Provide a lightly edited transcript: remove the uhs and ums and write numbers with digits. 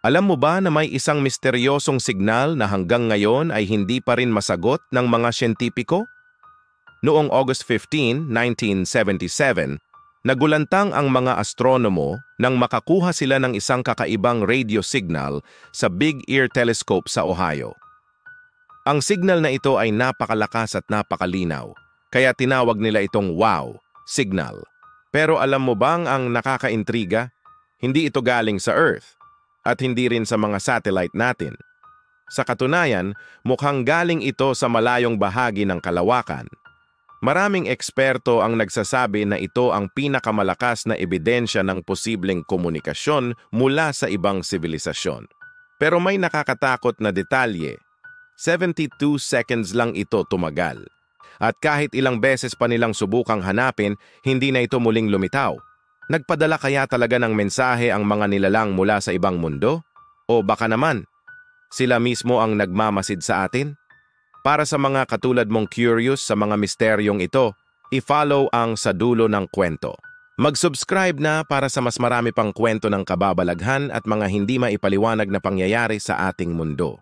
Alam mo ba na may isang misteryosong signal na hanggang ngayon ay hindi pa rin masagot ng mga siyentipiko? Noong August 15, 1977, nagulantang ang mga astronomo nang makakuha sila ng isang kakaibang radio signal sa Big Ear Telescope sa Ohio. Ang signal na ito ay napakalakas at napakalinaw, kaya tinawag nila itong wow signal. Pero alam mo bang ang nakakaintriga? Hindi ito galing sa Earth at hindi rin sa mga satellite natin. Sa katunayan, mukhang galing ito sa malayong bahagi ng kalawakan. Maraming eksperto ang nagsasabi na ito ang pinakamalakas na ebidensya ng posibleng komunikasyon mula sa ibang sibilisasyon. Pero may nakakatakot na detalye. 72 seconds lang ito tumagal. At kahit ilang beses pa nilang subukang hanapin, hindi na ito muling lumitaw. Nagpadala kaya talaga ng mensahe ang mga nilalang mula sa ibang mundo? O baka naman, sila mismo ang nagmamasid sa atin? Para sa mga katulad mong curious sa mga misteryong ito, i-follow ang Sa Dulo ng Kwento. Mag-subscribe na para sa mas marami pang kwento ng kababalaghan at mga hindi maipaliwanag na pangyayari sa ating mundo.